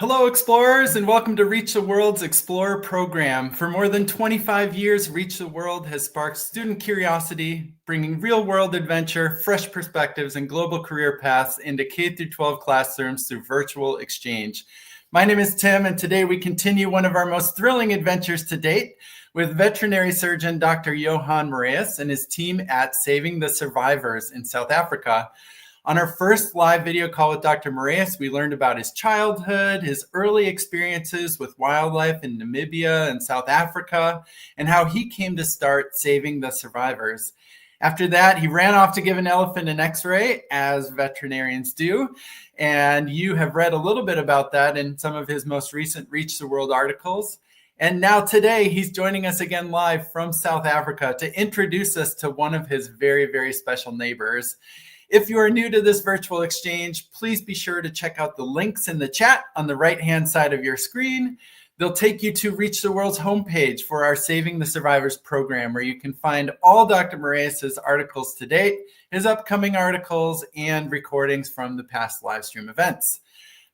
Hello, explorers, and welcome to Reach the World's Explorer program. For more than 25 years, Reach the World has sparked student curiosity, bringing real-world adventure, fresh perspectives, and global career paths into K-12 classrooms through virtual exchange. My name is Tim, and today we continue one of our most thrilling adventures to date with veterinary surgeon Dr. Johan Marais and his team at Saving the Survivors in South Africa. On our first live video call with Dr. Marais, we learned about his childhood, his early experiences with wildlife in Namibia and South Africa, and how he came to start Saving the Survivors. After that, he ran off to give an elephant an x-ray, as veterinarians do, and you have read a little bit about that in some of his most recent Reach the World articles. And now today, he's joining us again live from South Africa to introduce us to one of his very, very special neighbors. If you are new to this virtual exchange, please be sure to check out the links in the chat on the right-hand side of your screen. They'll take you to Reach the World's homepage for our Saving the Survivors program, where you can find all Dr. Marais' articles to date, his upcoming articles, and recordings from the past live stream events.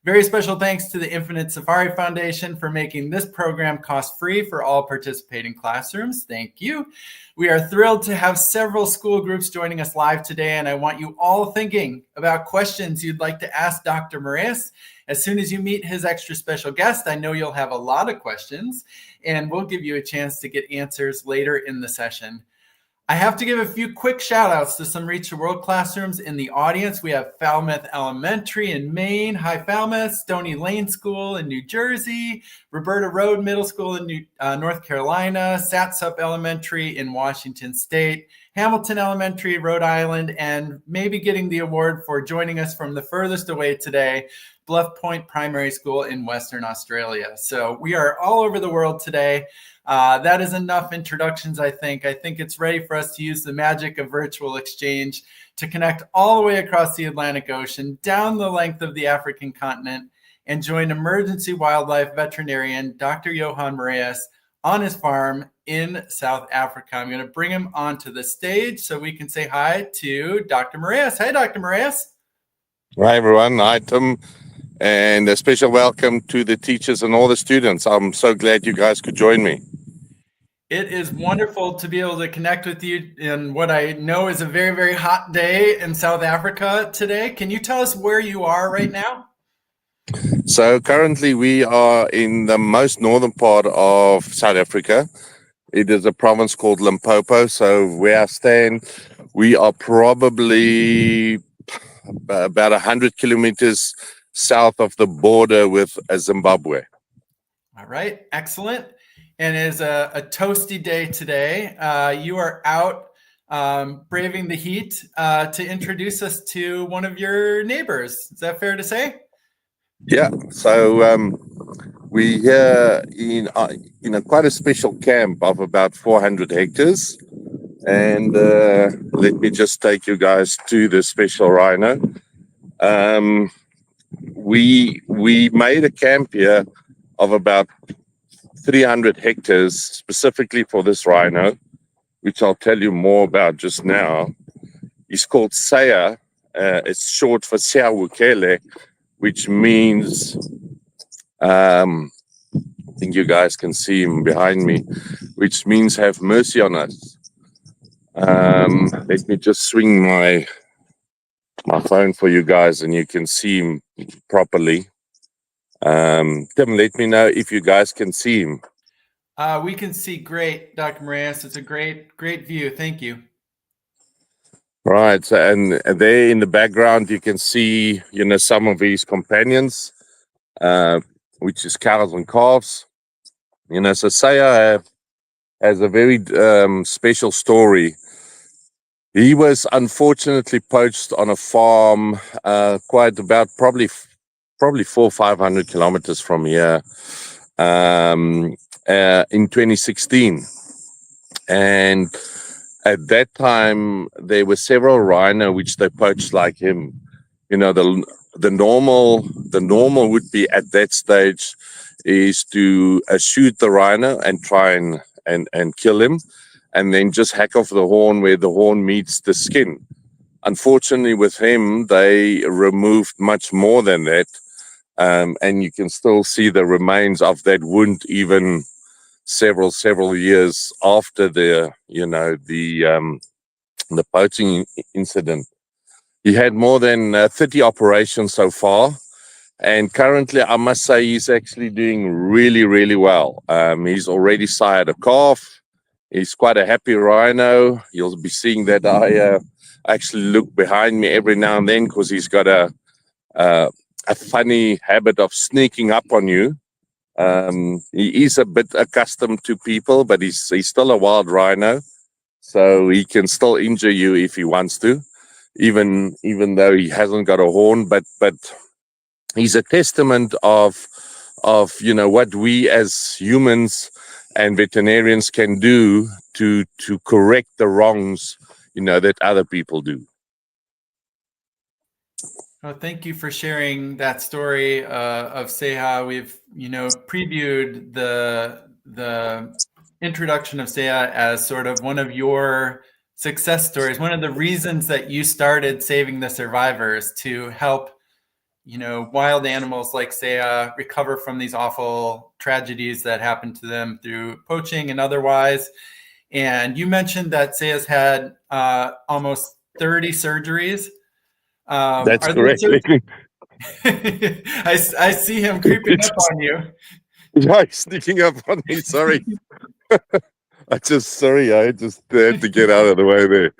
Very special thanks to the Infinite Safari Foundation for making this program cost-free for all participating classrooms. Thank you. We are thrilled to have several school groups joining us live today, and I want you all thinking about questions you'd like to ask Dr. Marais. As soon as you meet his extra special guest, I know you'll have a lot of questions, and we'll give you a chance to get answers later in the session. I have to give a few quick shout outs to some Reach the World classrooms in the audience. We have Falmouth Elementary in Maine. Hi, Falmouth. Stony Lane School in New Jersey. Roberta Road Middle School in North Carolina. Satsup Elementary in Washington State. Hamilton Elementary, Rhode Island, and maybe getting the award for joining us from the furthest away today, Bluff Point Primary School in Western Australia. So we are all over the world today. That is enough introductions, I think. I think it's ready for us to use the magic of virtual exchange to connect all the way across the Atlantic Ocean, down the length of the African continent, and join emergency wildlife veterinarian Dr. Johan Marais on his farm in South Africa. I'm going to bring him onto the stage so we can say hi to Dr. Marais. Hi, Dr. Marais. Hi, everyone. Hi, Tim. And a special welcome to the teachers and all the students. I'm so glad you guys could join me. It is wonderful to be able to connect with you in what I know is a very, very hot day in South Africa today. Can you tell us where you are right now? So currently we are in the most northern part of South Africa. It is a province called Limpopo. So where I stand, we are probably about 100 kilometers south of the border with Zimbabwe. All right, excellent. And it is a toasty day today. You are out braving the heat to introduce us to one of your neighbors. Is that fair to say? Yeah. So we're here in quite a special camp of about 400 hectares. And let me just take you guys to the special rhino. We made a camp here of about 300 hectares specifically for this rhino, which I'll tell you more about just now. He's called Seha. It's short for Seha, which means, I think you guys can see him behind me, which means have mercy on us. Let me just swing my phone for you guys and you can see him properly. Tim, let me know if you guys can see him. We can see great, Dr. Marais. It's a great view. Thank you. Right, so, and there in the background you can see, some of his companions, which is cows and calves. So Seha has a very special story. He was unfortunately poached on a farm quite about probably 400 or 500 kilometers from here in 2016. And at that time, there were several rhino which they poached like him. The normal would be at that stage is to shoot the rhino and try and kill him, and then just hack off the horn where the horn meets the skin. Unfortunately, with him, they removed much more than that. and you can still see the remains of that wound even several years after the poaching incident. He had more than 30 operations so far, and currently I must say he's actually doing really well. He's already sired a calf. He's quite a happy rhino. You'll be seeing that I actually look behind me every now and then, because he's got a funny habit of sneaking up on you. He is a bit accustomed to people, but he's still a wild rhino, so he can still injure you if he wants to, even though he hasn't got a horn. But he's a testament of what we as humans and veterinarians can do to correct the wrongs that other people do. Oh, thank you for sharing that story of Seha. We've, previewed the introduction of Seha as sort of one of your success stories, one of the reasons that you started Saving the Survivors, to help, wild animals like Seha recover from these awful tragedies that happen to them through poaching and otherwise. And you mentioned that Seha's had almost 30 surgeries. That's correct. I see him creeping up on you. Yeah, he's sneaking up on me. Sorry. I just had to get out of the way there.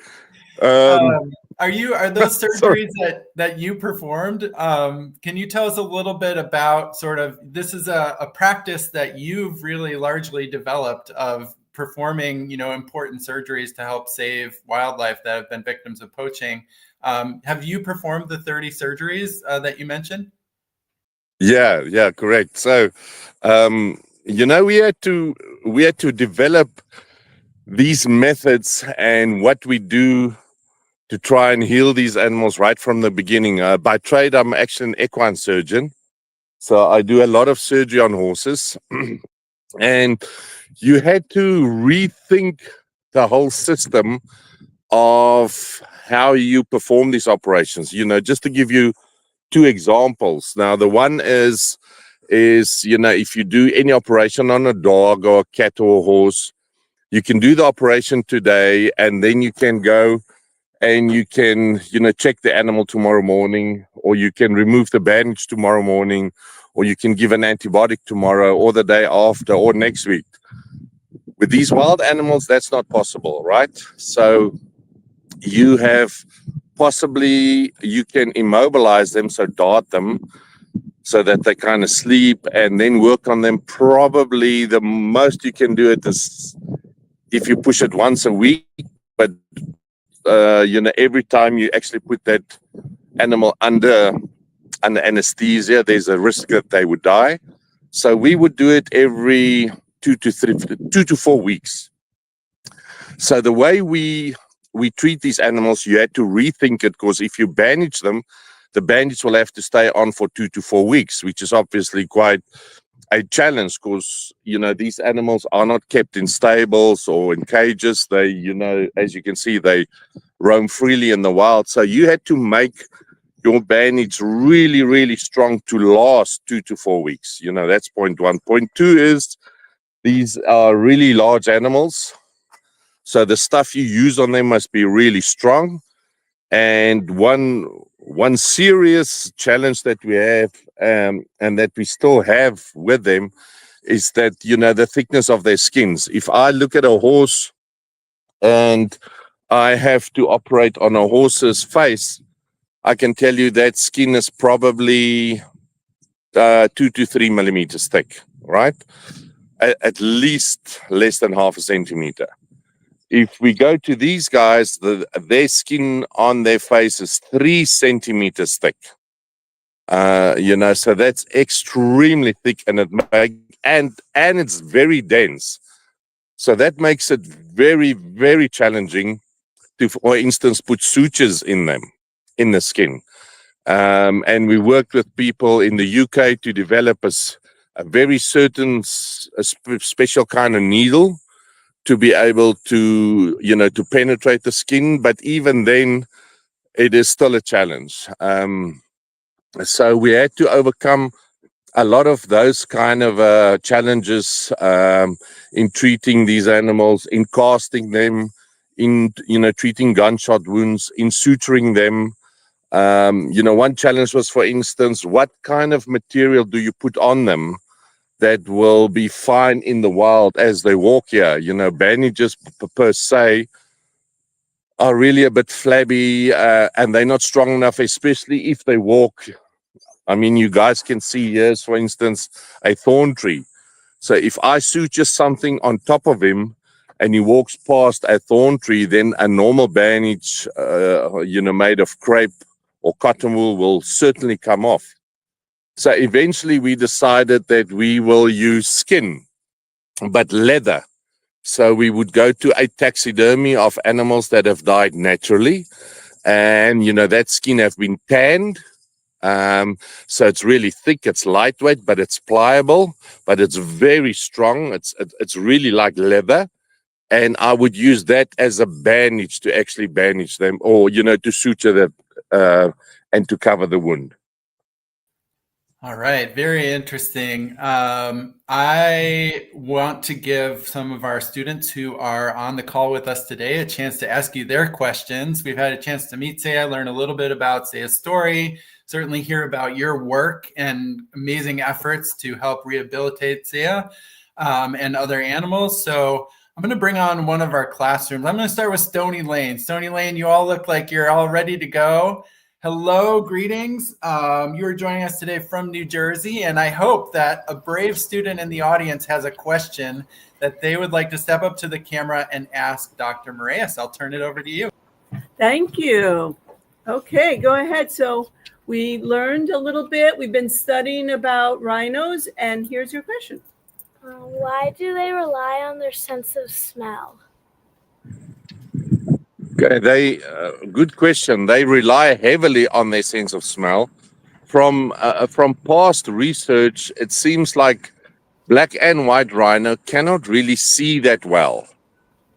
Are those surgeries that you performed? Can you tell us a little bit about this is a practice that you've really largely developed of performing, important surgeries to help save wildlife that have been victims of poaching. Have you performed the 30 surgeries that you mentioned? Yeah, correct. So, we had to develop these methods and what we do to try and heal these animals right from the beginning. By trade, I'm actually an equine surgeon, so I do a lot of surgery on horses, and you had to rethink the whole system of how you perform these operations. Just to give you two examples. Now, the one is if you do any operation on a dog or a cat or a horse, you can do the operation today, and then you can go and you can check the animal tomorrow morning, or you can remove the bandage tomorrow morning, or you can give an antibiotic tomorrow or the day after or next week. With these wild animals, that's not possible, right? So you can immobilize them, so dart them, so that they kind of sleep, and then work on them. Probably the most you can do it is if you push it once a week, but every time you actually put that animal under anesthesia, there's a risk that they would die. So we would do it every 2 to 4 weeks. So the way we treat these animals, you had to rethink it, because if you bandage them, the bandage will have to stay on for 2 to 4 weeks, which is obviously quite a challenge, because these animals are not kept in stables or in cages. They, as you can see, they roam freely in the wild. So you had to make your bandage really strong to last 2 to 4 weeks. That's point one. Point two is these are really large animals, so the stuff you use on them must be really strong. And one serious challenge that we have, and that we still have with them, is that the thickness of their skins. If I look at a horse and I have to operate on a horse's face, I can tell you that skin is probably 2 to 3 millimeters thick, right? At least less than half a centimeter. If we go to these guys, their skin on their face is 3 centimeters thick. So that's extremely thick, and it's very dense. So that makes it very challenging to, for instance, put sutures in the skin. And we worked with people in the UK to develop a very certain special kind of needle to be able to penetrate the skin. But even then, it is still a challenge. So we had to overcome a lot of those kind of challenges in treating these animals, in casting them, in treating gunshot wounds, in suturing them. One challenge was, for instance, what kind of material do you put on them that will be fine in the wild as they walk here? Bandages per se are really a bit flabby, and they're not strong enough, especially if they walk. I mean, you guys can see here, for instance, a thorn tree. So if I suture something on top of him and he walks past a thorn tree, then a normal bandage, made of crepe or cotton wool will certainly come off. So eventually we decided that we will use skin, but leather. So we would go to a taxidermy of animals that have died naturally. And, that skin have been tanned. So it's really thick, it's lightweight, but it's pliable, but it's very strong. It's really like leather. And I would use that as a bandage to actually bandage them, or, to suture them and to cover the wound. All right, very interesting. I want to give some of our students who are on the call with us today a chance to ask you their questions. We've had a chance to meet Seha, learn a little bit about Seha's story, certainly hear about your work and amazing efforts to help rehabilitate Seha and other animals. So I'm going to bring on one of our classrooms. I'm going to start with Stony Lane. Stony Lane, you all look like you're all ready to go. Hello, greetings. You are joining us today from New Jersey, and I hope that a brave student in the audience has a question that they would like to step up to the camera and ask Dr. Marais. I'll turn it over to you. Thank you. Okay, go ahead. So we learned a little bit. We've been studying about rhinos, and here's your question. Why do they rely on their sense of smell? Okay, good question. They rely heavily on their sense of smell. From past research, it seems like black and white rhino cannot really see that well.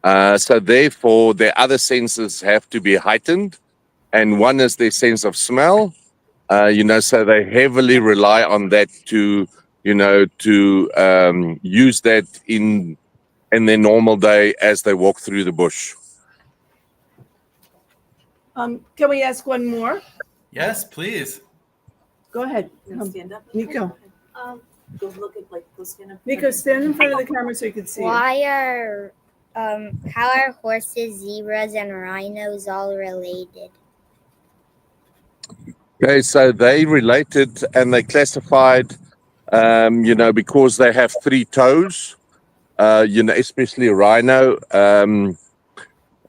So therefore, their other senses have to be heightened, and one is their sense of smell. So they heavily rely on that to use that in their normal day as they walk through the bush. Can we ask one more? Yes, please. Go ahead. Stand up. Nico. Go look at go stand up. Nico, stand in front of the camera so you can see. How are horses, zebras, and rhinos all related? Okay, so they related and they classified, because they have 3 toes, especially a rhino.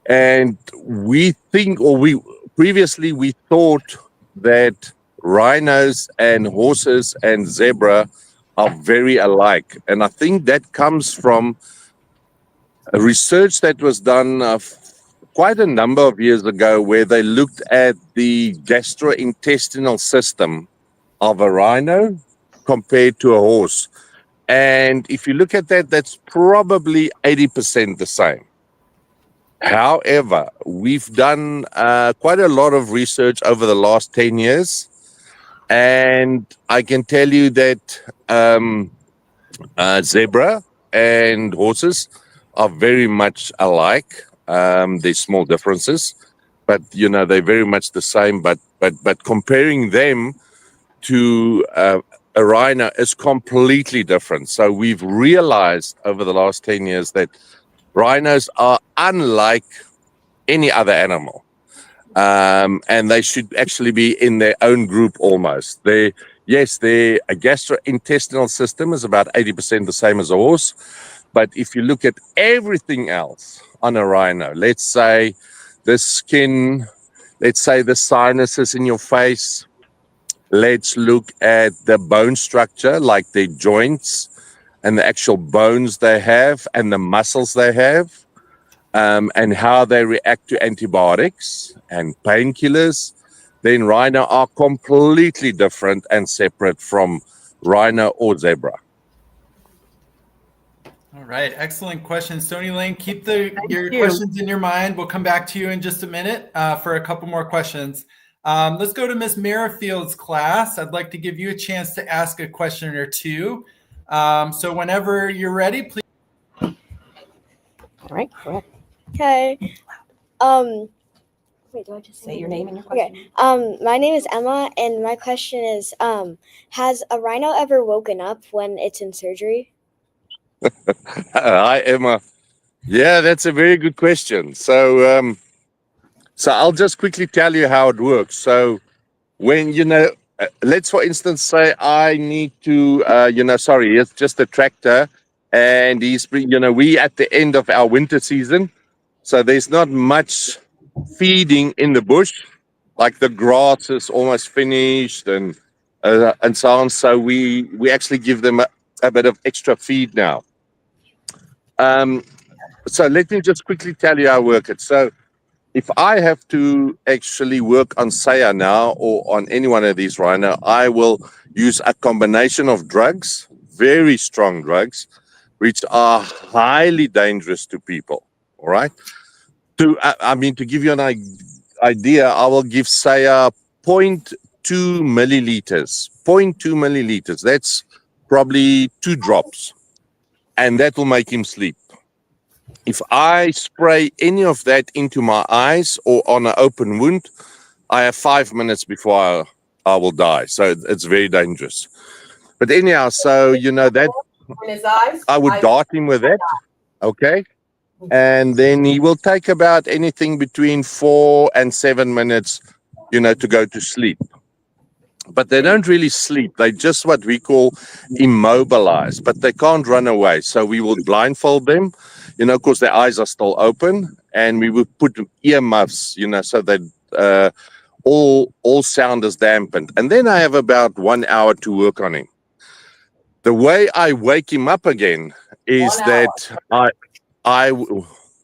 And we previously thought that rhinos and horses and zebra are very alike. And I think that comes from a research that was done quite a number of years ago, where they looked at the gastrointestinal system of a rhino compared to a horse. And if you look at that, that's probably 80% the same. However, we've done quite a lot of research over the last 10 years, and I can tell you that zebra and horses are very much alike. There's small differences, but they're very much the same. But comparing them to a rhino is completely different. So we've realized over the last 10 years that rhinos are unlike any other animal, and they should actually be in their own group almost. Their gastrointestinal system is about 80% the same as a horse. But if you look at everything else on a rhino, let's say the skin, let's say the sinuses in your face, let's look at the bone structure, like their joints and the actual bones they have and the muscles they have, and how they react to antibiotics and painkillers, then rhino are completely different and separate from rhino or zebra. All right, excellent question, Stony Lane. Keep your you. questions in your mind. We'll come back to you in just a minute for a couple more questions. Let's go to Ms. Merrifield's class. I'd like to give you a chance to ask a question or two. So whenever you're ready, please. All right, correct. Okay. Wait, do I just Say your name and your question. Okay. My name is Emma, and my question is, has a rhino ever woken up when it's in surgery? Hi, Emma. Yeah, that's a very good question. So I'll just quickly tell you how it works. So when, let's for instance say I need to, sorry, it's just a tractor and we at the end of our winter season. So there's not much feeding in the bush, like the grass is almost finished and so on. So we actually give them a bit of extra feed now. So let me just quickly tell you how I work it. So if I have to actually work on Seha now or on any one of these rhino, I will use a combination of drugs, very strong drugs, which are highly dangerous to people. All right. To give you an idea, I will give Seha 0.2 milliliters. 0.2 milliliters. That's probably 2 drops. And that will make him sleep. If I spray any of that into my eyes or on an open wound, I have 5 minutes before I will die. So it's very dangerous. But anyhow, so that In his eyes. I would dart him with that. Okay. And then he will take about anything between 4 and 7 minutes, to go to sleep. But they don't really sleep. They just what we call immobilized, but they can't run away. So we will blindfold them, because their eyes are still open, and we will put earmuffs, so that all sound is dampened. And then I have about 1 hour to work on him. The way I wake him up again is 1 hour. that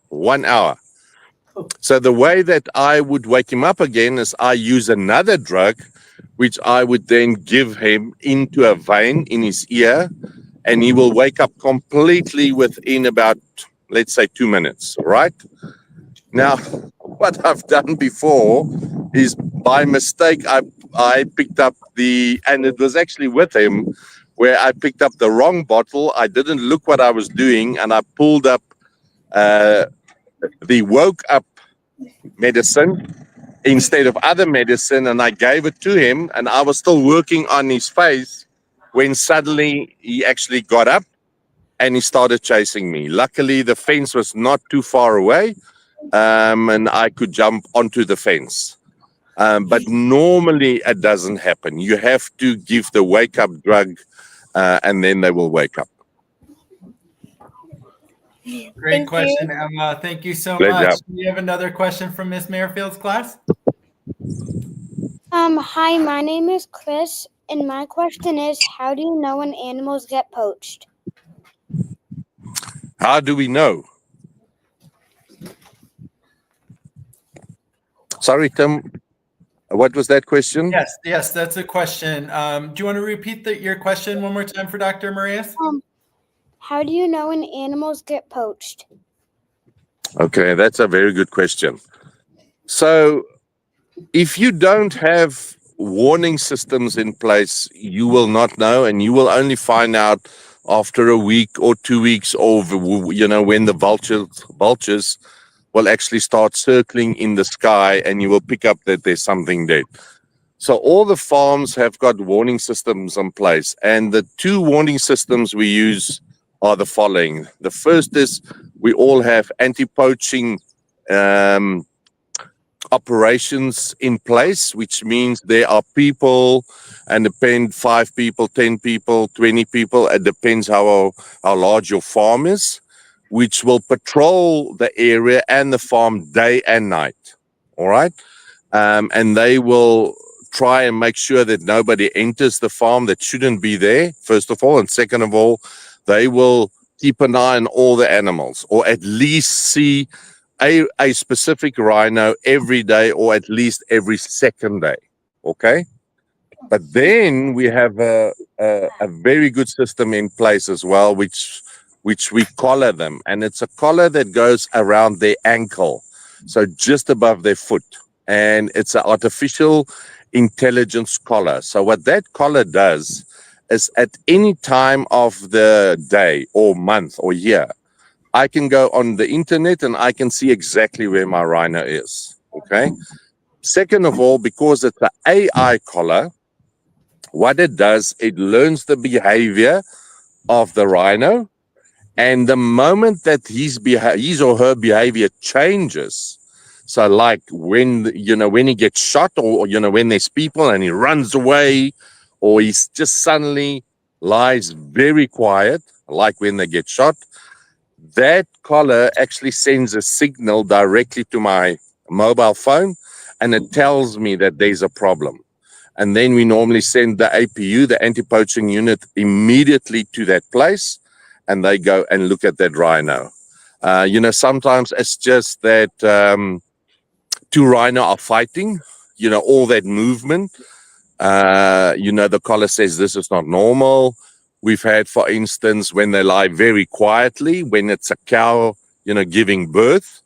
1 hour. So the way that I would wake him up again is I use another drug, which I would then give him into a vein in his ear, and he will wake up completely within about, let's say, 2 minutes, right? Now, what I've done before is by mistake, I picked up and it was actually with him, where I picked up the wrong bottle. I didn't look what I was doing, and I pulled up the woke up medicine instead of other medicine, and I gave it to him, and I was still working on his face when suddenly he actually got up and he started chasing me. Luckily, the fence was not too far away, and I could jump onto the fence. But normally it doesn't happen. You have to give the wake up drug, and then they will wake up. Great Thank question, you. Emma. Thank you so Pleasure. much. Do you have another question from Ms. Merrifield's class? Hi, my name is Chris, and my question is, how do you know when animals get poached? How do we know? Sorry, Tim. What was that question? Yes, that's a question. Do you want to repeat your question one more time for Dr. Marais? How do you know when animals get poached? Okay, that's a very good question. So if you don't have warning systems in place, you will not know, and you will only find out after a week or 2 weeks, or when the vultures will actually start circling in the sky, and you will pick up that there's something dead. So all the farms have got warning systems in place, and the 2 warning systems we use are the following. The first is we all have anti-poaching operations in place, which means there are people, and depend 5 people, 10 people, 20 people, it depends how large your farm is, which will patrol the area and the farm day and night. All right. And they will try and make sure that nobody enters the farm that shouldn't be there, first of all, and second of all, they will keep an eye on all the animals, or at least see a specific rhino every day, or at least every second day. Okay. But then we have a very good system in place as well, which we collar them, and it's a collar that goes around their ankle, so just above their foot. and it's an artificial intelligence collar. So what that collar does is at any time of the day or month or year, I can go on the internet and I can see exactly where my rhino is. Okay. Second of all, because it's an AI collar, what it does, it learns the behavior of the rhino. And the moment that his or her behavior changes, so like when he gets shot, or when there's people and he runs away, or he's just suddenly lies very quiet, like when they get shot, that collar actually sends a signal directly to my mobile phone, and it tells me that there's a problem. And then we normally send the APU, the anti-poaching unit, immediately to that place, and they go and look at that rhino. Sometimes it's just that two rhino are fighting, all that movement. The collar says this is not normal. We've had, for instance, when they lie very quietly, when it's a cow, giving birth,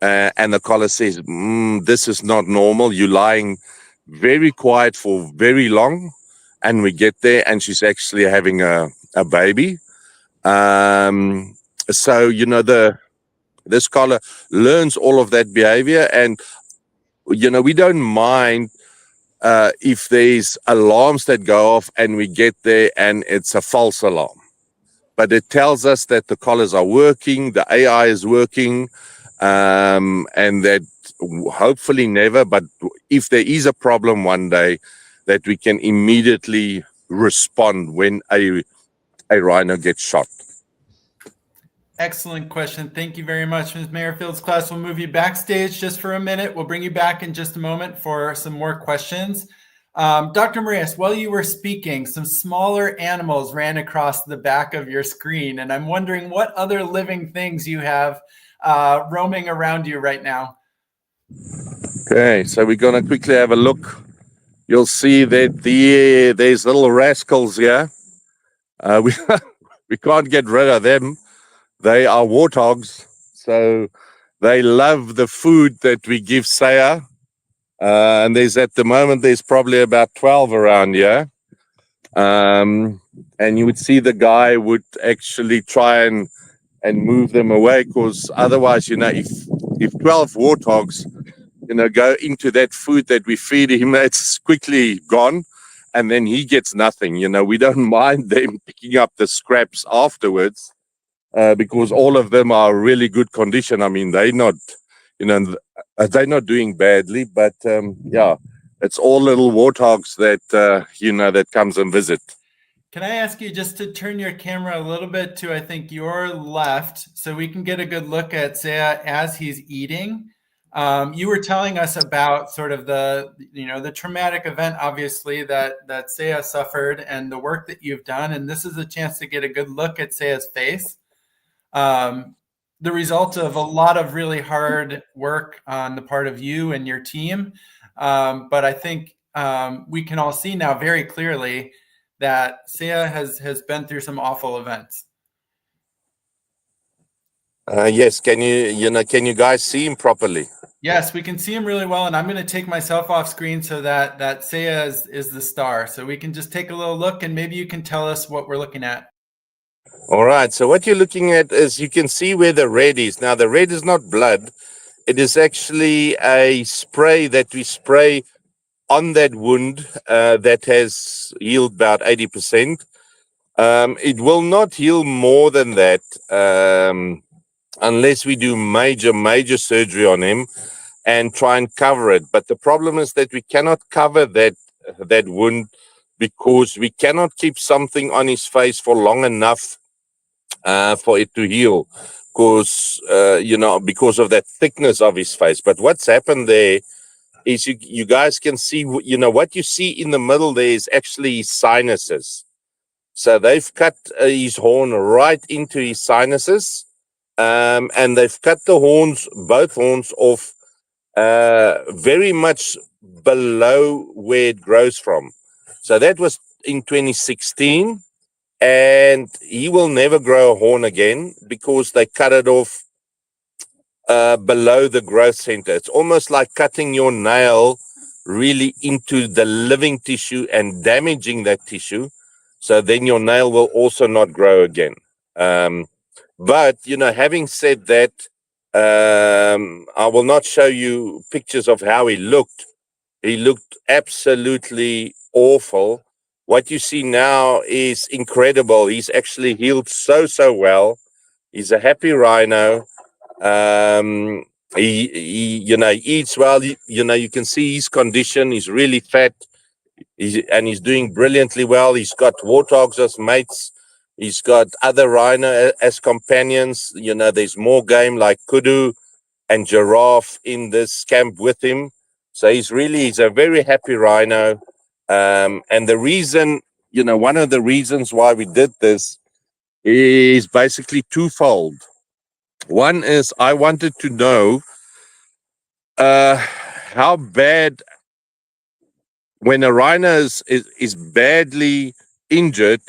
and the collar says, this is not normal. You're lying very quiet for very long. And we get there and she's actually having a baby. This collar learns all of that behavior, and we don't mind if there's alarms that go off and we get there and it's a false alarm, but it tells us that the collars are working, the AI is working, and that hopefully never, but if there is a problem one day, that we can immediately respond when a rhino gets shot. Excellent question. Thank you very much, Ms. Merrifield's class. We'll move you backstage just for a minute. We'll bring you back in just a moment for some more questions. Dr. Marais, while you were speaking, some smaller animals ran across the back of your screen, and I'm wondering what other living things you have roaming around you right now. Okay, so we're going to quickly have a look. You'll see that there's little rascals here. We can't get rid of them. They are warthogs, so they love the food that we give Seha. And at the moment, there's probably about 12 around here. And you would see the guy would actually try and move them away, because otherwise, if 12 warthogs, go into that food that we feed him, it's quickly gone. And then he gets nothing. We don't mind them picking up the scraps afterwards. Because all of them are really good condition. I mean, they're not doing badly, but it's all little warthogs that that comes and visit. Can I ask you just to turn your camera a little bit to, I think, your left, so we can get a good look at Seha as he's eating? You were telling us about sort of the traumatic event, obviously, that Seha suffered, and the work that you've done, and this is a chance to get a good look at Seha's face. The result of a lot of really hard work on the part of you and your team. But I think we can all see now very clearly that Seha has been through some awful events. Yes, can you guys see him properly? Yes, we can see him really well, and I'm going to take myself off screen so that Seha is the star. So we can just take a little look, and maybe you can tell us what we're looking at. All right, so what you're looking at is, you can see where the red is. Now, the red is not blood. It is actually a spray that we spray on that wound that has healed about 80%. It will not heal more than that unless we do major surgery on him and try and cover it. But the problem is that we cannot cover that wound, because we cannot keep something on his face for long enough for it to heal, because of that thickness of his face. But what's happened there is, you guys can see, what you see in the middle there is actually his sinuses. So they've cut his horn right into his sinuses, and they've cut both horns off very much below where it grows from. So that was in 2016. And he will never grow a horn again, because they cut it off below the growth center. It's almost like cutting your nail really into the living tissue and damaging that tissue. So then your nail will also not grow again. But, having said that, I will not show you pictures of how he looked. He looked absolutely awful. What you see now is incredible. He's actually healed so well. He's a happy rhino. He eats well. You can see his condition. He's really fat. He's doing brilliantly well. He's got warthogs as mates. He's got other rhino as companions. There's more game like kudu and giraffe in this camp with him. So he's a very happy rhino. And the reason, one of the reasons why we did this is basically twofold. One is I wanted to know how bad, when a rhino is badly injured,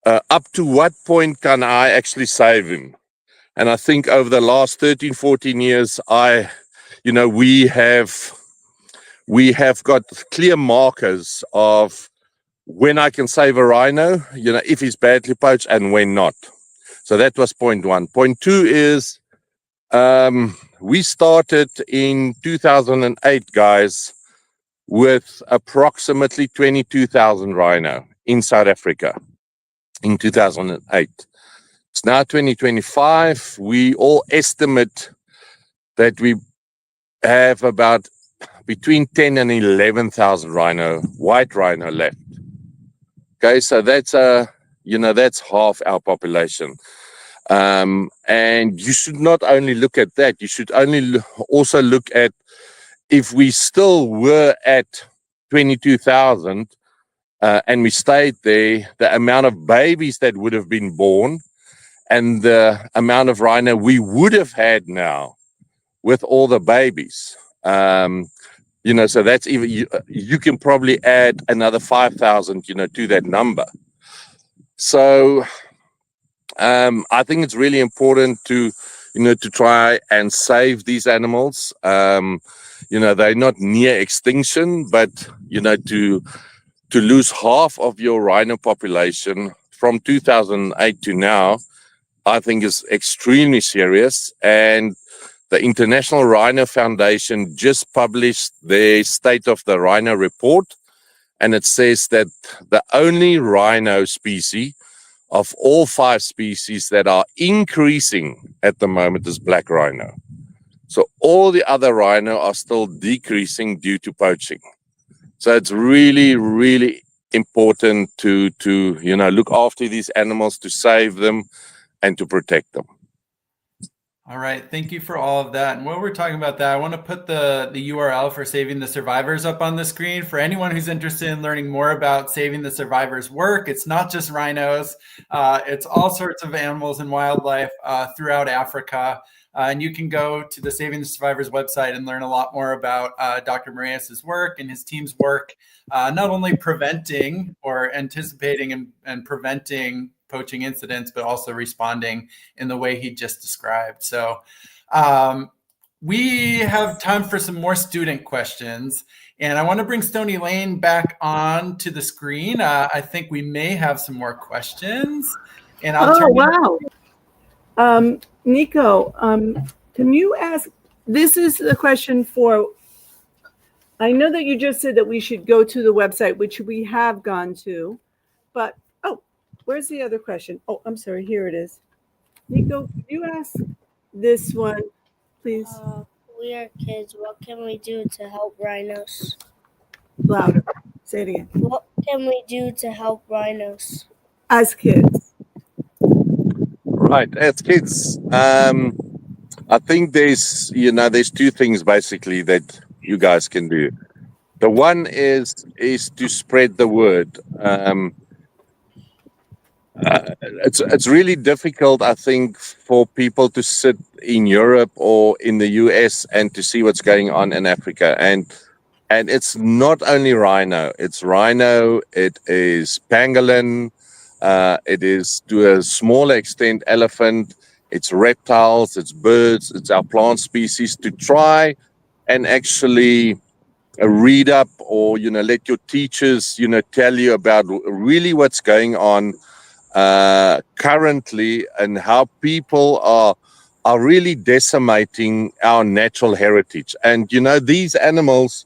up to what point can I actually save him? And I think over the last 13, 14 years, we have got clear markers of when I can save a rhino, if he's badly poached and when not. So that was point one. Point two is we started in 2008, guys, with approximately 22,000 rhino in South Africa in 2008. It's now 2025. We all estimate that we have about between 10 and 11,000 white rhino left. Okay, so that's that's half our population. And you should not only look at that, you should also look at, if we still were at 22,000 and we stayed there, the amount of babies that would have been born and the amount of rhino we would have had now with all the babies. So that's even, you can probably add another 5,000, to that number. So I think it's really important to try and save these animals. They're not near extinction, but, to lose half of your rhino population from 2008 to now, I think is extremely serious. And the International Rhino Foundation just published their State of the Rhino report, and it says that the only rhino species of all 5 species that are increasing at the moment is black rhino. So all the other rhino are still decreasing due to poaching. So it's really, really important to look after these animals, to save them and to protect them. All right, thank you for all of that. And while we're talking about that, I want to put the URL for Saving the Survivors up on the screen for anyone who's interested in learning more about Saving the Survivors work. It's not just rhinos, it's all sorts of animals and wildlife throughout Africa. And you can go to the Saving the Survivors website and learn a lot more about Dr. Marais' work and his team's work, not only preventing or anticipating and preventing poaching incidents, but also responding in the way he just described. So we have time for some more student questions. And I want to bring Stony Lane back on to the screen. I think we may have some more questions. And Wow. Nico, can you ask, this is a question for, I know that you just said that we should go to the website, which we have gone to, but, where's the other question? Oh, I'm sorry, here it is. Nico, could you ask this one, please? We are kids. What can we do to help rhinos? Louder. Say it again. What can we do to help rhinos? As kids. Right, as kids, I think there's 2 things basically that you guys can do. The one is to spread the word. It's really difficult, I think, for people to sit in Europe or in the US and to see what's going on in Africa. And it's not only rhino, it's rhino, it is pangolin, it is to a smaller extent elephant, it's reptiles, it's birds, it's our plant species, to try and actually read up, or let your teachers tell you about really what's going on currently, and how people are really decimating our natural heritage. And these animals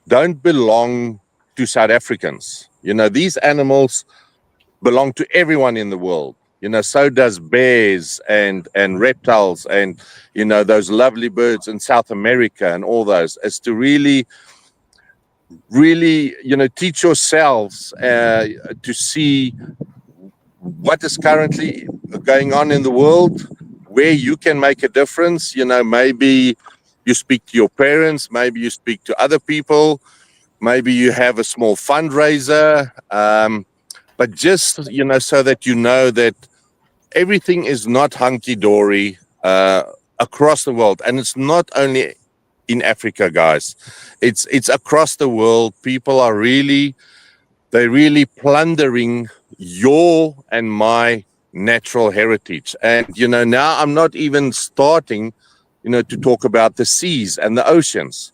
don't belong to South Africans. These animals belong to everyone in the world. So does bears and reptiles and those lovely birds in South America and all those. Is to really teach yourselves to see what is currently going on in the world, where you can make a difference. Maybe you speak to your parents, maybe you speak to other people, maybe you have a small fundraiser, but just so that that everything is not hunky-dory across the world. And it's not only in Africa, guys. It's across the world. People are really plundering your and my natural heritage. And now I'm not even starting to talk about the seas and the oceans.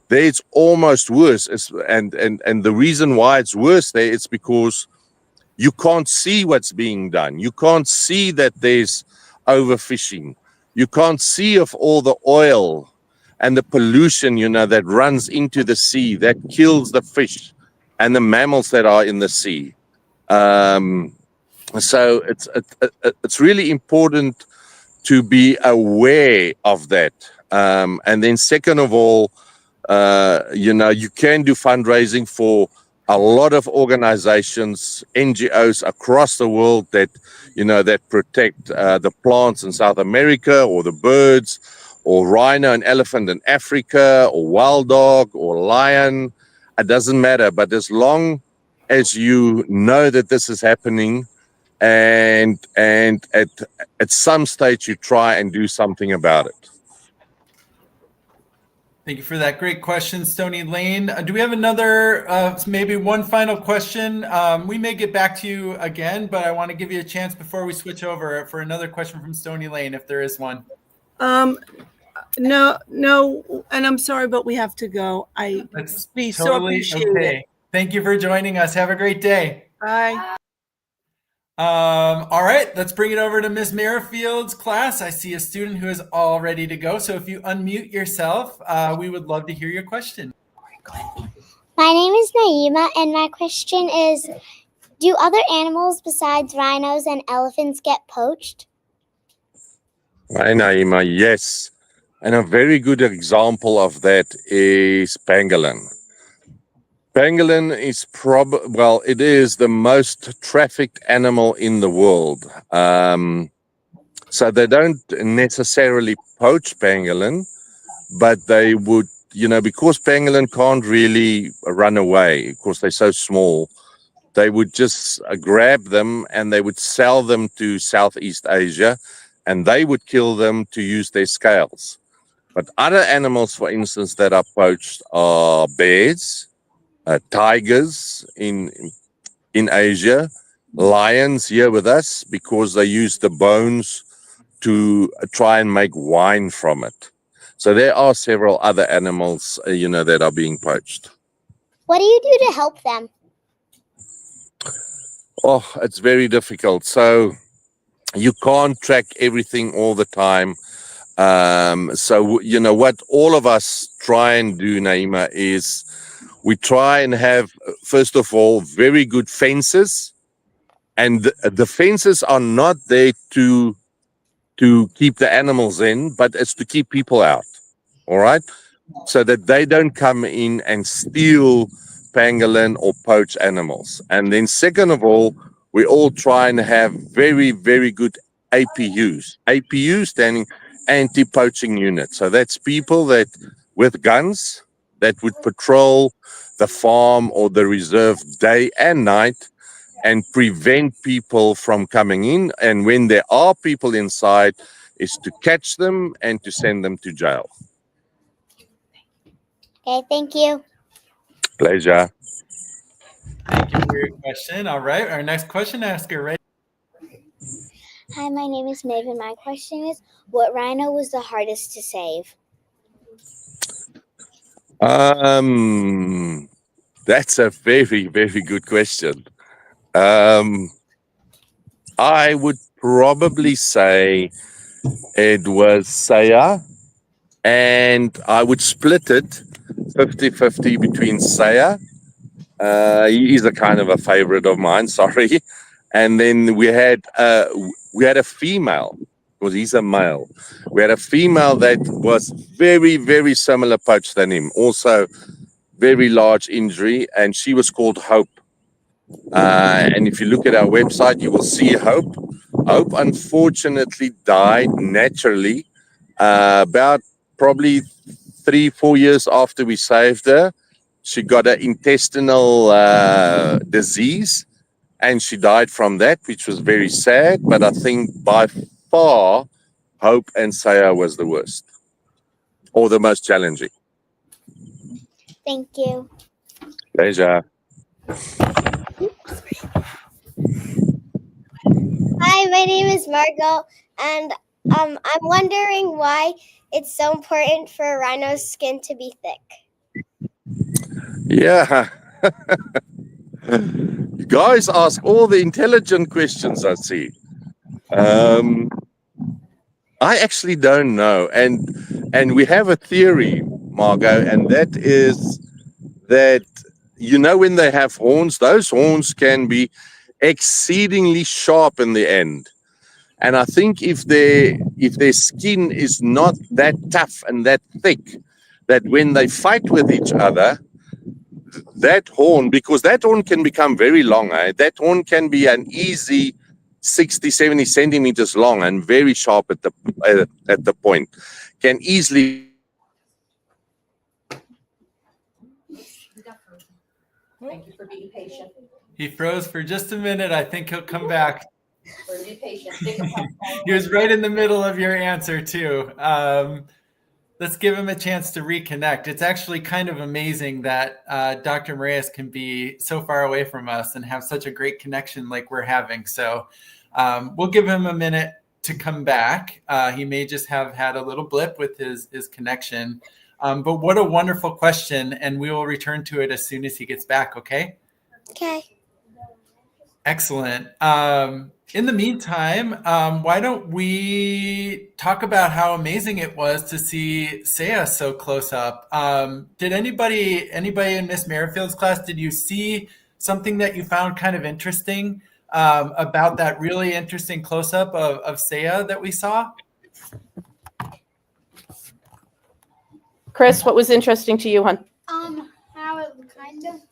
There it's almost worse. And the reason why it's worse there, it's because you can't see what's being done. You can't see that there's overfishing. You can't see of all the oil and the pollution, that runs into the sea, that kills the fish and the mammals that are in the sea. So it's really important to be aware of that. And then second of all, you can do fundraising for a lot of organizations, NGOs across the world that protect the plants in South America, or the birds, or rhino and elephant in Africa, or wild dog, or lion. It doesn't matter. But as long as you know that this is happening, and at some stage you try and do something about it. Thank you for that great question, Stony Lane. Do we have another, maybe one final question? We may get back to you again, but I want to give you a chance before we switch over for another question from Stony Lane, if there is one. No, and I'm sorry, but we have to go. That's so totally appreciate okay. it. Thank you for joining us. Have a great day. Bye. All right, let's bring it over to Ms. Merrifield's class. I see a student who is all ready to go. So if you unmute yourself, we would love to hear your question. My name is Naima, and my question is, do other animals besides rhinos and elephants get poached? Hi, Naima. Yes. And a very good example of that is pangolin. Pangolin is it is the most trafficked animal in the world. So they don't necessarily poach pangolin, but they would, because pangolin can't really run away, because they're so small, they would just grab them and they would sell them to Southeast Asia, and they would kill them to use their scales. But other animals, for instance, that are poached are bears, tigers in Asia, lions here with us, because they use the bones to try and make wine from it. So there are several other animals, that are being poached. What do you do to help them? Oh, it's very difficult. So you can't track everything all the time. So, what all of us try and do, Naima, is we try and have, first of all, very good fences. And the fences are not there to keep the animals in, but it's to keep people out. All right? So that they don't come in and steal pangolin or poach animals. And then second of all, we all try and have very, very good APUs. APU standing anti-poaching unit. So that's people that with guns that would patrol the farm or the reserve day and night and prevent people from coming in. And when there are people inside, is to catch them and to send them to jail. Okay, thank you. Pleasure. Thank you for your question. All right, our next question asker, right? Hi, my name is Maeve, and my question is, what rhino was the hardest to save? That's a very, very good question. I would probably say it was Seha, and I would split it 50-50 between Seha. He is a kind of a favorite of mine, sorry. And then we had a female, because he's a male. We had a female that was very, very similar poach than him. Also, very large injury, and she was called Hope. And if you look at our website, you will see Hope. Hope unfortunately died naturally about probably 3-4 years after we saved her. She got an intestinal disease, and she died from that, which was very sad. But I think by far, Hope and Seha was the worst, or the most challenging. Thank you. Pleasure. Hi, my name is Margot, and I'm wondering why it's so important for a rhino's skin to be thick. Yeah. You guys ask all the intelligent questions, I see. I actually don't know. And we have a theory, Margot, and that is that, when they have horns, those horns can be exceedingly sharp in the end. And I think if their skin is not that tough and that thick, that when they fight with each other, that horn, because that horn can become very long, that horn can be an easy 60-70 centimeters long and very sharp at the point, can easily. Thank you for being patient. He froze for just a minute. I think he'll come back. For being patient. Take a pump. He was right in the middle of your answer too. Let's give him a chance to reconnect. It's actually kind of amazing that Dr. Marais can be so far away from us and have such a great connection like we're having. So we'll give him a minute to come back. He may just have had a little blip with his connection. But what a wonderful question, and we will return to it as soon as he gets back, okay? Okay. Excellent. In the meantime, why don't we talk about how amazing it was to see Seha so close up? Did anybody in Miss Merrifield's class, did you see something that you found kind of interesting about that really interesting close-up of Seha that we saw? Chris, what was interesting to you, hon? How it kind of,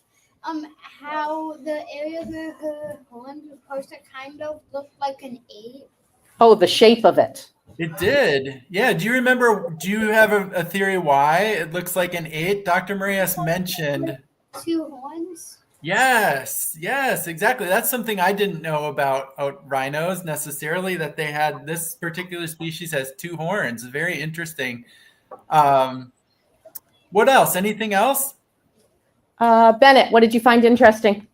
how the area where her horns were posted kind of looked like an 8. Oh, the shape of it. It did. Yeah. Do you have a theory why it looks like an 8? Dr. Marais mentioned 2 horns. Yes, exactly. That's something I didn't know about rhinos necessarily, that they had, this particular species has 2 horns. Very interesting. What else? Anything else? Bennett, what did you find interesting?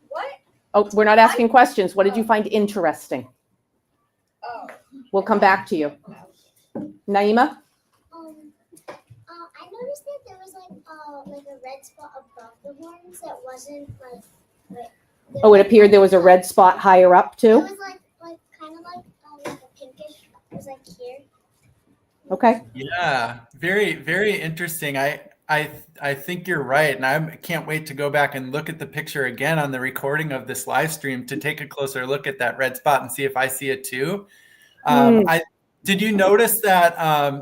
What? Oh, we're not asking questions. What did you find interesting? Oh. We'll come back to you. Naima? I noticed that there was like a red spot above the horns that wasn't like Oh, it appeared there was a red spot higher up it too? was like kind of like a pinkish. It was like here. Okay. Yeah, very, very interesting. I think you're right. And I can't wait to go back and look at the picture again on the recording of this live stream to take a closer look at that red spot and see if I see it too. Did you notice that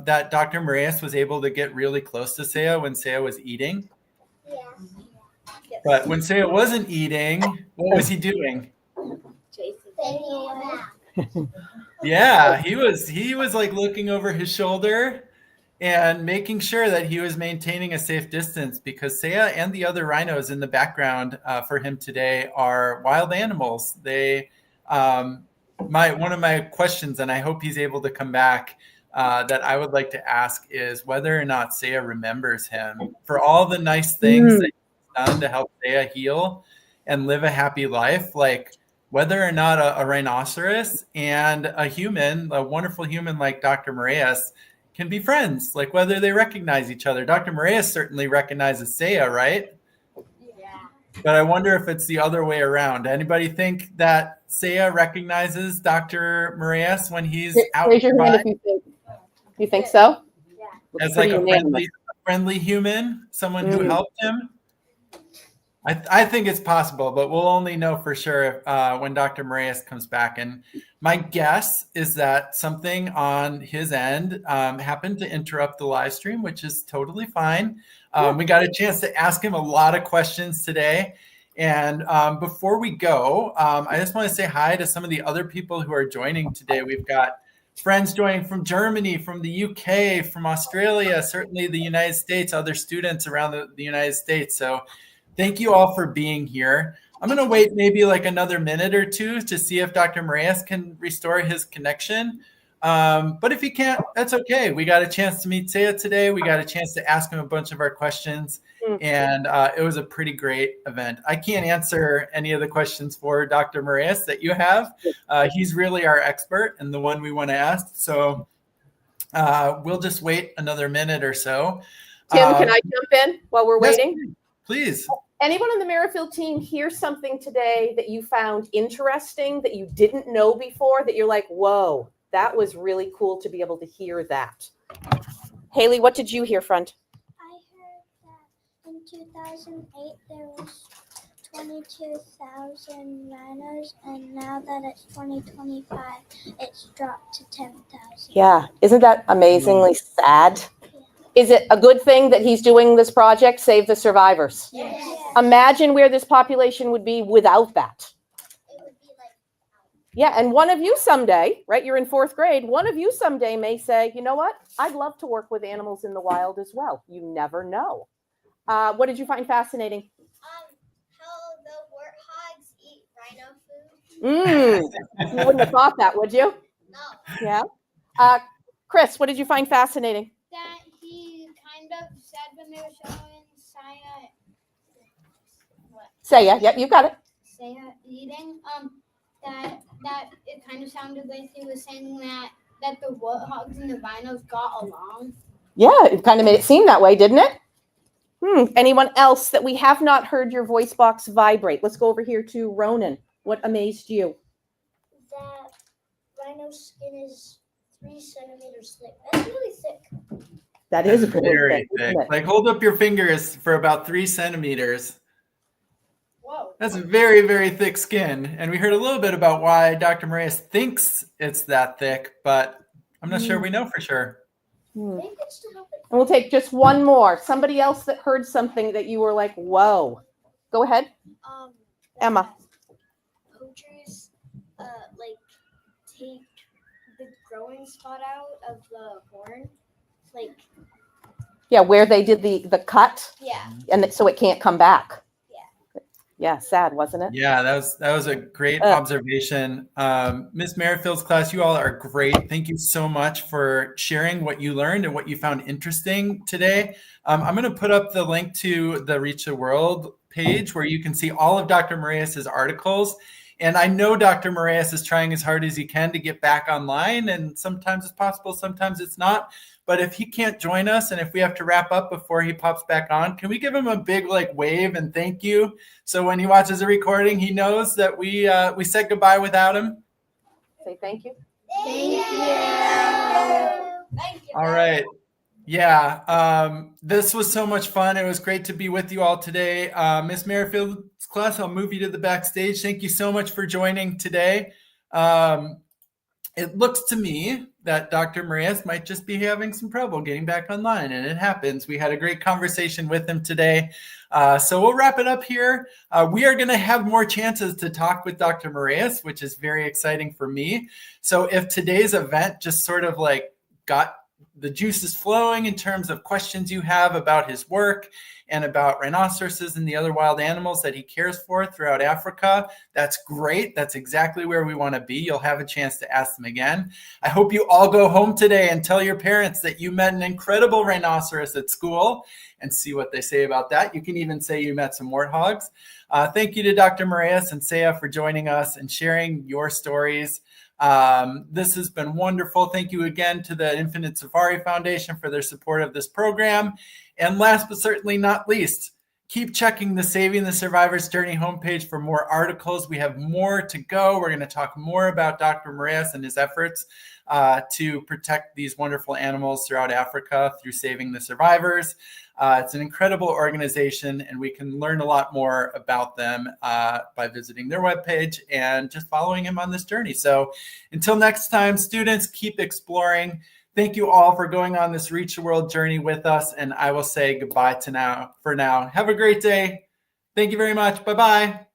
that Dr. Marais was able to get really close to Seha when Seha was eating? Yeah. But when Seha wasn't eating, what was he doing? Yeah, he was like looking over his shoulder and making sure that he was maintaining a safe distance, because Seha and the other rhinos in the background for him today are wild animals. They one of my questions, and I hope he's able to come back, that I would like to ask is whether or not Seha remembers him for all the nice things that he's done to help Seha heal and live a happy life. Like, whether or not a rhinoceros and a human, a wonderful human like Dr. Marais, can be friends, like whether they recognize each other. Dr. Marais certainly recognizes Seha, right? Yeah. But I wonder if it's the other way around. Anybody think that Seha recognizes Dr. Marais when he's out Raise your hand nearby if you think so. Yeah. as like Pretty a unanimous. friendly human, someone who helped him? I think it's possible, but we'll only know for sure when Dr. Marais comes back. And my guess is that something on his end happened to interrupt the live stream, which is totally fine. We got a chance to ask him a lot of questions today. And before we go, I just want to say hi to some of the other people who are joining today. We've got friends joining from Germany, from the UK, from Australia, certainly the United States, other students around the United States. So thank you all for being here. I'm going to wait maybe like another minute or two to see if Dr. Marais can restore his connection. But if he can't, that's okay. We got a chance to meet Seha today. We got a chance to ask him a bunch of our questions. And it was a pretty great event. I can't answer any of the questions for Dr. Marais that you have. He's really our expert and the one we want to ask. So we'll just wait another minute or so. Tim, can I jump in while we're waiting? Yes, please. Anyone on the Merrifield team hear something today that you found interesting, that you didn't know before, that you're like, whoa, that was really cool to be able to hear that? Haley, what did you hear, friend? I heard that in 2008 there was 22,000 rhinos, and now that it's 2025, it's dropped to 10,000. Yeah, isn't that amazingly sad? Is it a good thing that he's doing this project, Save the Survivors? Yes. Imagine where this population would be without that. It would be like, Yeah, and one of you someday, right, you're in 4th grade, one of you someday may say, you know what, I'd love to work with animals in the wild as well. You never know. What did you find fascinating? how the warthogs eat rhino food. You wouldn't have thought that, would you? No. Yeah. Chris, what did you find fascinating? That he kind of said when they were showing Seha, yep, you got it. Seha eating, that it kind of sounded like he was saying that the warthogs and the rhinos got along. Yeah, it kind of made it seem that way, didn't it? Anyone else that we have not heard your voice box vibrate? Let's go over here to Ronan. What amazed you? That rhino skin is 3 centimeters thick. That's really thick. That is very thick. Like hold up your fingers for about 3 centimeters. Whoa. That's a very, very thick skin. And we heard a little bit about why Dr. Marais thinks it's that thick, but I'm not sure we know for sure. Maybe it's to help it. And we'll take just one more. Somebody else that heard something that you were like, whoa. Go ahead. Emma. Poachers like take the growing spot out of the horn, like Yeah, where they did the cut, yeah. and so it can't come back. Yeah. Yeah, sad, wasn't it? Yeah, that was a great observation. Miss Merrifield's class, you all are great. Thank you so much for sharing what you learned and what you found interesting today. I'm going to put up the link to the Reach the World page where you can see all of Dr. Marais' articles. And I know Dr. Marais is trying as hard as he can to get back online, and sometimes it's possible, sometimes it's not. But if he can't join us and if we have to wrap up before he pops back on, can we give him a big wave and thank you? So when he watches the recording, he knows that we said goodbye without him. Say thank you. Thank you. Thank you. All right. Yeah, this was so much fun. It was great to be with you all today. Miss Merrifield's class, I'll move you to the backstage. Thank you so much for joining today. It looks to me that Dr. Marais might just be having some trouble getting back online, and it happens. We had a great conversation with him today. So we'll wrap it up here. We are going to have more chances to talk with Dr. Marais, which is very exciting for me. So if today's event just sort of got the juices flowing in terms of questions you have about his work and about rhinoceroses and the other wild animals that he cares for throughout Africa. That's great. That's exactly where we want to be. You'll have a chance to ask them again. I hope you all go home today and tell your parents that you met an incredible rhinoceros at school and see what they say about that. You can even say you met some warthogs. Thank you to Dr. Marais and Seha for joining us and sharing your stories. This has been wonderful. Thank you again to the Infinite Safari Foundation for their support of this program. And last but certainly not least, keep checking the Saving the Survivor's Journey homepage for more articles. We have more to go. We're going to talk more about Dr. Marais and his efforts to protect these wonderful animals throughout Africa through Saving the Survivors. It's an incredible organization, and we can learn a lot more about them by visiting their webpage and just following him on this journey. So until next time, students, keep exploring. Thank you all for going on this Reach the World journey with us, and I will say goodbye for now. Have a great day. Thank you very much. Bye-bye.